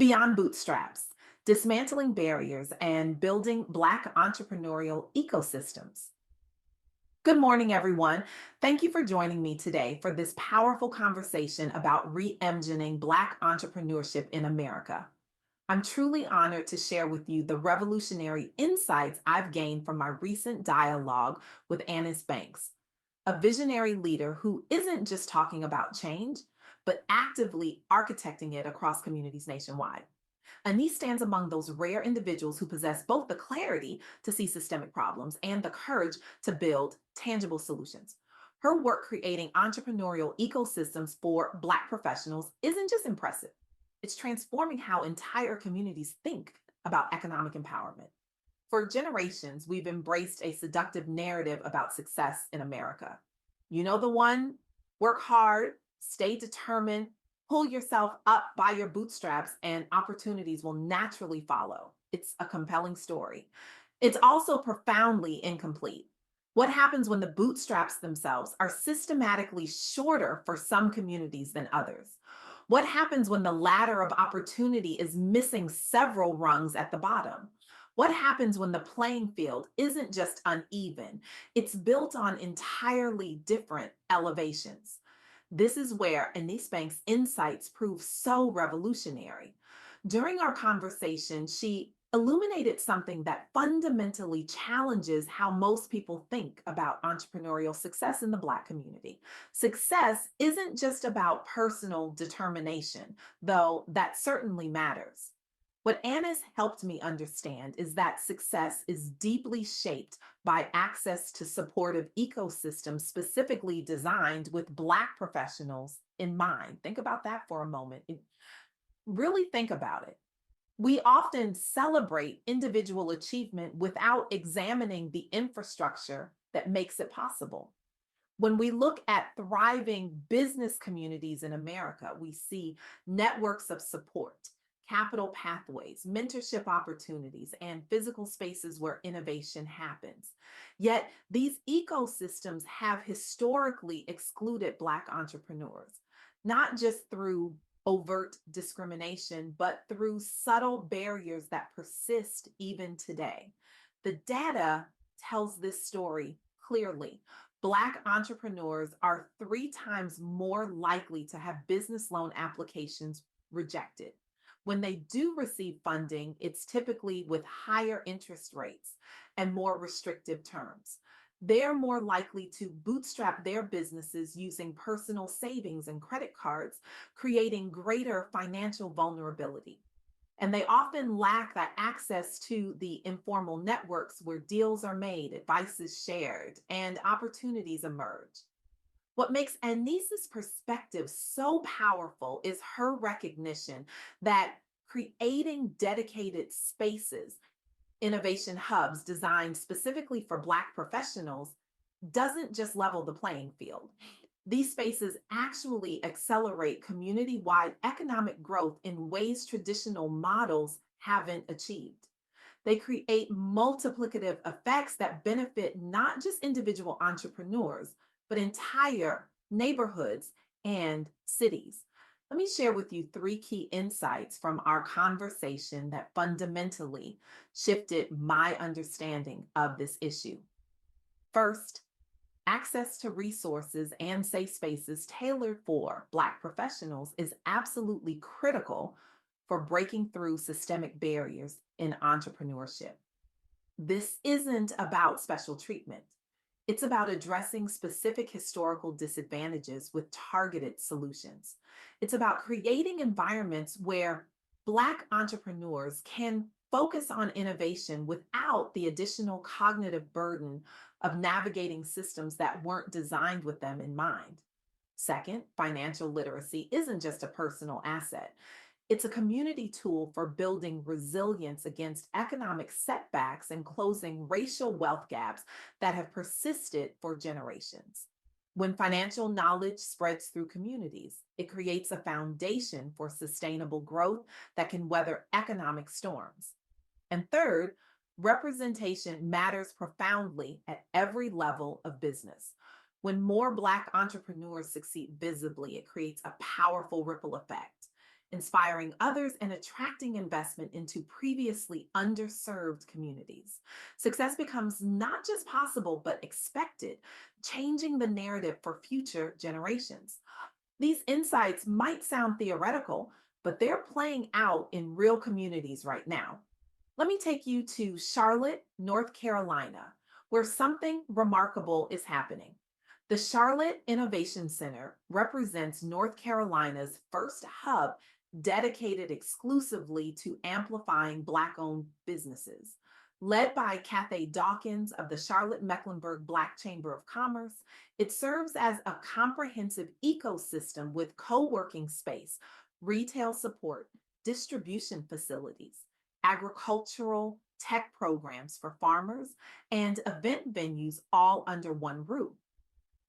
Beyond Bootstraps, dismantling barriers and building Black entrepreneurial ecosystems. Good morning, everyone. Thank you for joining me today for this powerful conversation about reimagining Black entrepreneurship in America. I'm truly honored to share with you the revolutionary insights I've gained from my recent dialogue with Anise, a visionary leader who isn't just talking about change, but actively architecting it across communities nationwide. Anise stands among those rare individuals who possess both the clarity to see systemic problems and the courage to build tangible solutions. Her work creating entrepreneurial ecosystems for Black professionals isn't just impressive, it's transforming how entire communities think about economic empowerment. For generations, we've embraced a seductive narrative about success in America. You know the one: work hard, stay determined, pull yourself up by your bootstraps, and opportunities will naturally follow. It's a compelling story. It's also profoundly incomplete. What happens when the bootstraps themselves are systematically shorter for some communities than others? What happens when the ladder of opportunity is missing several rungs at the bottom? What happens when the playing field isn't just uneven, it's built on entirely different elevations? This is where Anise Banks' insights prove so revolutionary. During our conversation, she illuminated something that fundamentally challenges how most people think about entrepreneurial success in the Black community. Success isn't just about personal determination, though that certainly matters. What Annis helped me understand is that success is deeply shaped by access to supportive ecosystems specifically designed with Black professionals in mind. Think about that for a moment. Really think about it. We often celebrate individual achievement without examining the infrastructure that makes it possible. When we look at thriving business communities in America, we see networks of support, capital pathways, mentorship opportunities, and physical spaces where innovation happens. Yet, these ecosystems have historically excluded Black entrepreneurs, not just through overt discrimination, but through subtle barriers that persist even today. The data tells this story clearly. Black entrepreneurs are three times more likely to have business loan applications rejected. When they do receive funding, it's typically with higher interest rates and more restrictive terms. They're more likely to bootstrap their businesses using personal savings and credit cards, creating greater financial vulnerability. And they often lack that access to the informal networks where deals are made, advice is shared, and opportunities emerge. What makes Anisa's perspective so powerful is her recognition that creating dedicated spaces, innovation hubs designed specifically for Black professionals, doesn't just level the playing field. These spaces actually accelerate community wide economic growth in ways traditional models haven't achieved. They create multiplicative effects that benefit not just individual entrepreneurs, but entire neighborhoods and cities. Let me share with you three key insights from our conversation that fundamentally shifted my understanding of this issue. First, access to resources and safe spaces tailored for Black professionals is absolutely critical for breaking through systemic barriers in entrepreneurship. This isn't about special treatment. It's about addressing specific historical disadvantages with targeted solutions. It's about creating environments where Black entrepreneurs can focus on innovation without the additional cognitive burden of navigating systems that weren't designed with them in mind. Second, financial literacy isn't just a personal asset. It's a community tool for building resilience against economic setbacks and closing racial wealth gaps that have persisted for generations. When financial knowledge spreads through communities, it creates a foundation for sustainable growth that can weather economic storms. And third, representation matters profoundly at every level of business. When more Black entrepreneurs succeed visibly, it creates a powerful ripple effect. inspiring others and attracting investment into previously underserved communities. Success becomes not just possible, but expected, changing the narrative for future generations. These insights might sound theoretical, but they're playing out in real communities right now. Let me take you to Charlotte, North Carolina, where something remarkable is happening. The Charlotte Innovation Center represents North Carolina's first hub dedicated exclusively to amplifying Black owned businesses. Led by Cathay Dawkins of the Charlotte Mecklenburg Black Chamber of Commerce, it serves as a comprehensive ecosystem with co working space, retail support, distribution facilities, agricultural tech programs for farmers, and event venues all under one roof.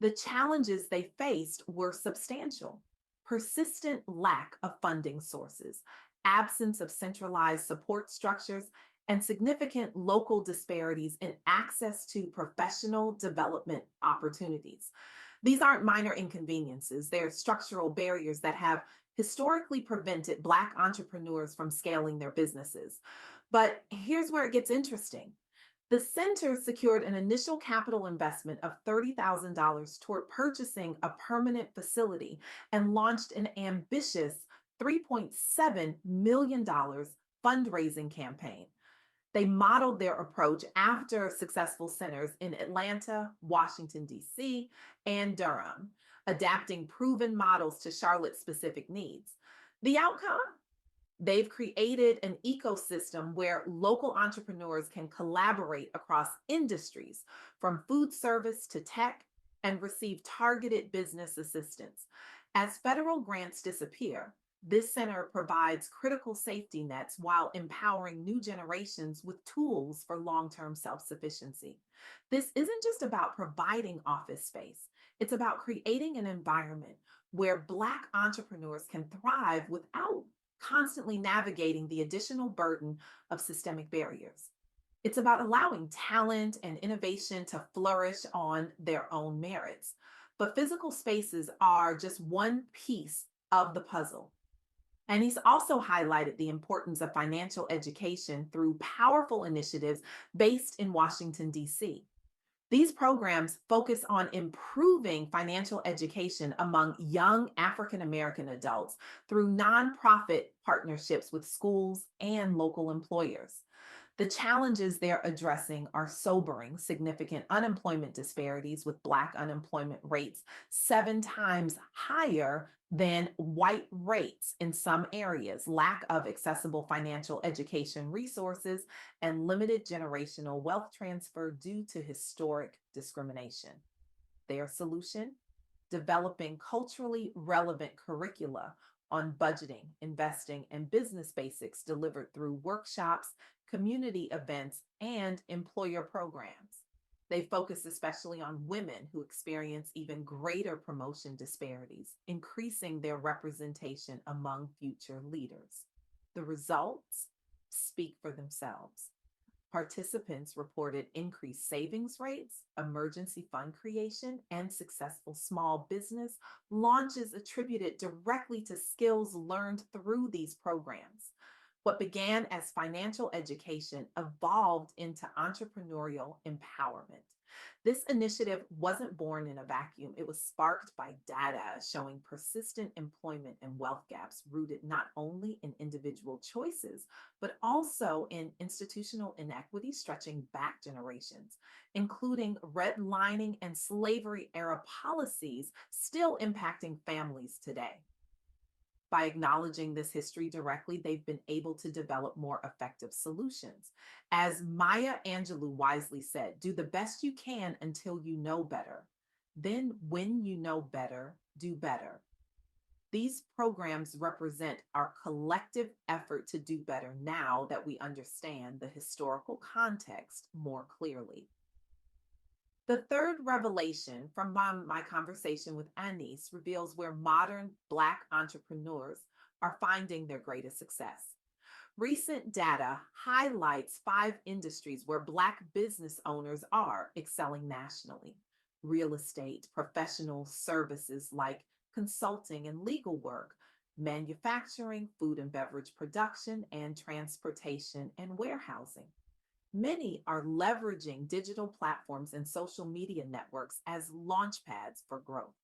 The challenges they faced were substantial: persistent lack of funding sources, absence of centralized support structures, and significant local disparities in access to professional development opportunities. These aren't minor inconveniences, they're structural barriers that have historically prevented Black entrepreneurs from scaling their businesses. But here's where it gets interesting. The center secured an initial capital investment of $30,000 toward purchasing a permanent facility and launched an ambitious $3.7 million fundraising campaign. They modeled their approach after successful centers in Atlanta, Washington, D.C., and Durham, adapting proven models to Charlotte's specific needs. The outcome? They've created an ecosystem where local entrepreneurs can collaborate across industries, from food service to tech, and receive targeted business assistance. As federal grants disappear, this center provides critical safety nets while empowering new generations with tools for long term self sufficiency. This isn't just about providing office space, it's about creating an environment where Black entrepreneurs can thrive without constantly navigating the additional burden of systemic barriers. It's about allowing talent and innovation to flourish on their own merits. But physical spaces are just one piece of the puzzle. And he's also highlighted the importance of financial education through powerful initiatives based in Washington, D.C. These programs focus on improving financial education among young African American adults through nonprofit partnerships with schools and local employers. The challenges they're addressing are sobering: significant unemployment disparities, with Black unemployment rates 7 times higher than white rates in some areas, lack of accessible financial education resources, and limited generational wealth transfer due to historic discrimination. Their solution: developing culturally relevant curricula on budgeting, investing, and business basics delivered through workshops, community events, and employer programs. They focus especially on women who experience even greater promotion disparities, increasing their representation among future leaders. The results speak for themselves. Participants reported increased savings rates, emergency fund creation, and successful small business launches attributed directly to skills learned through these programs. What began as financial education evolved into entrepreneurial empowerment. This initiative wasn't born in a vacuum. It was sparked by data showing persistent employment and wealth gaps rooted not only in individual choices, but also in institutional inequity stretching back generations, including redlining and slavery era policies still impacting families today. By acknowledging this history directly, they've been able to develop more effective solutions. As Maya Angelou wisely said, do the best you can until you know better. Then, when you know better, do better. These programs represent our collective effort to do better now that we understand the historical context more clearly. The third revelation from my conversation with Anise reveals where modern Black entrepreneurs are finding their greatest success. Recent data highlights 5 industries where Black business owners are excelling nationally: real estate, professional services like consulting and legal work, manufacturing, food and beverage production, and transportation and warehousing. Many are leveraging digital platforms and social media networks as launchpads for growth.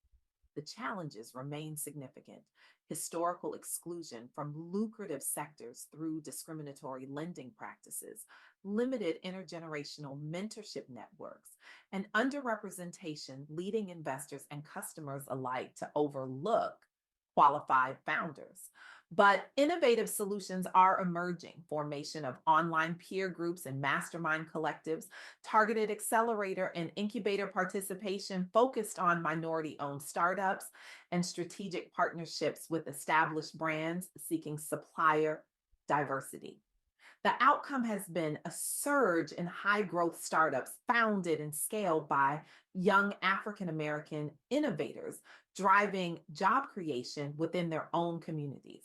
The challenges remain significant. Historical exclusion from lucrative sectors through discriminatory lending practices, limited intergenerational mentorship networks, and underrepresentation leading investors and customers alike to overlook qualified founders. But innovative solutions are emerging. Formation of online peer groups and mastermind collectives, targeted accelerator and incubator participation focused on minority owned startups, and strategic partnerships with established brands seeking supplier diversity. The outcome has been a surge in high growth startups founded and scaled by young African American innovators, driving job creation within their own communities.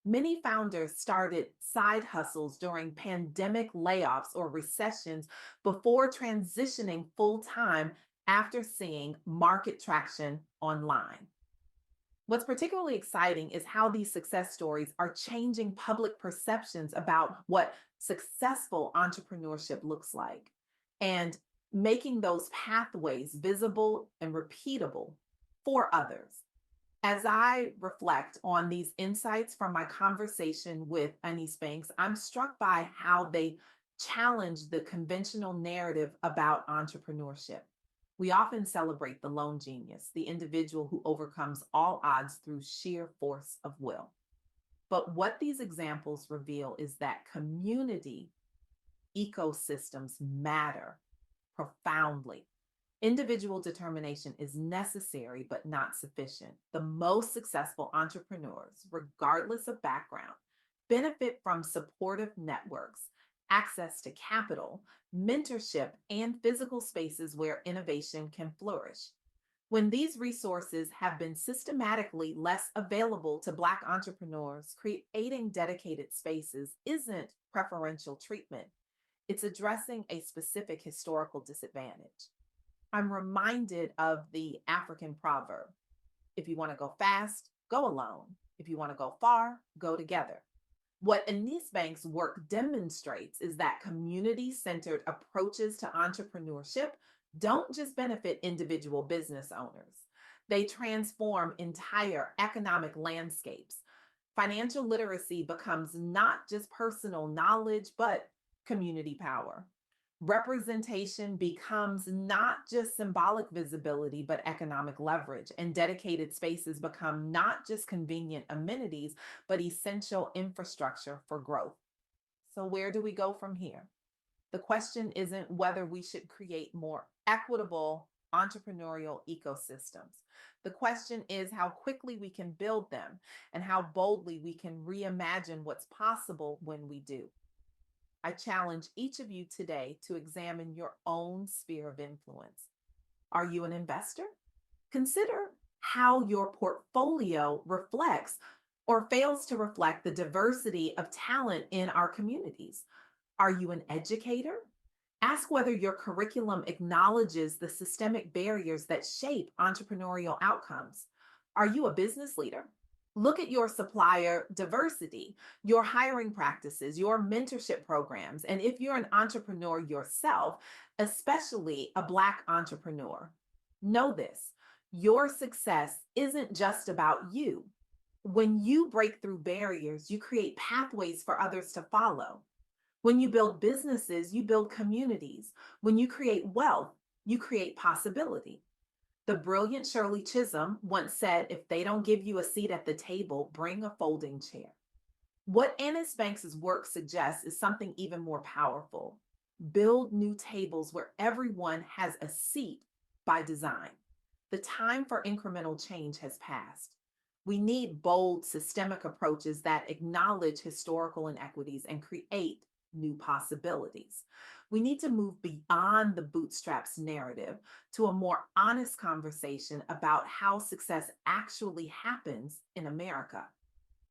Many founders started side hustles during pandemic layoffs or recessions before transitioning full time after seeing market traction online. What's particularly exciting is how these success stories are changing public perceptions about what successful entrepreneurship looks like and making those pathways visible and repeatable for others. As I reflect on these insights from my conversation with Anise Banks, I'm struck by how they challenge the conventional narrative about entrepreneurship. We often celebrate the lone genius, the individual who overcomes all odds through sheer force of will. But what these examples reveal is that community ecosystems matter profoundly. Individual determination is necessary but not sufficient. The most successful entrepreneurs, regardless of background, benefit from supportive networks, access to capital, mentorship, and physical spaces where innovation can flourish. When these resources have been systematically less available to Black entrepreneurs, creating dedicated spaces isn't preferential treatment, it's addressing a specific historical disadvantage. I'm reminded of the African proverb: if you want to go fast, go alone. If you want to go far, go together. What Anise Bank's work demonstrates is that community centered approaches to entrepreneurship don't just benefit individual business owners, they transform entire economic landscapes. Financial literacy becomes not just personal knowledge, but community power. Representation becomes not just symbolic visibility, but economic leverage, and dedicated spaces become not just convenient amenities, but essential infrastructure for growth. So, where do we go from here? The question isn't whether we should create more equitable entrepreneurial ecosystems. The question is how quickly we can build them and how boldly we can reimagine what's possible when we do. I challenge each of you today to examine your own sphere of influence. Are you an investor? Consider how your portfolio reflects or fails to reflect the diversity of talent in our communities. Are you an educator? Ask whether your curriculum acknowledges the systemic barriers that shape entrepreneurial outcomes. Are you a business leader? Look at your supplier diversity, your hiring practices, your mentorship programs, and if you're an entrepreneur yourself, especially a Black entrepreneur, know this: your success isn't just about you. When you break through barriers, you create pathways for others to follow. When you build businesses, you build communities. When you create wealth, you create possibility. The brilliant Shirley Chisholm once said, if they don't give you a seat at the table, bring a folding chair. What Annis Banks's work suggests is something even more powerful. Build new tables where everyone has a seat by design. The time for incremental change has passed. We need bold, systemic approaches that acknowledge historical inequities and create new possibilities. We need to move beyond the bootstraps narrative to a more honest conversation about how success actually happens in America.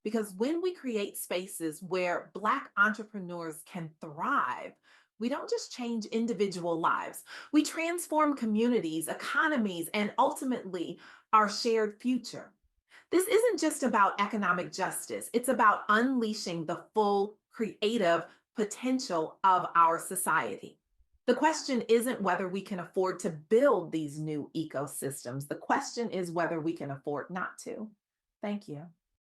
Because when we create spaces where Black entrepreneurs can thrive, we don't just change individual lives, we transform communities, economies, and ultimately our shared future. This isn't just about economic justice, it's about unleashing the full creative potential of our society. The question isn't whether we can afford to build these new ecosystems. The question is whether we can afford not to. Thank you.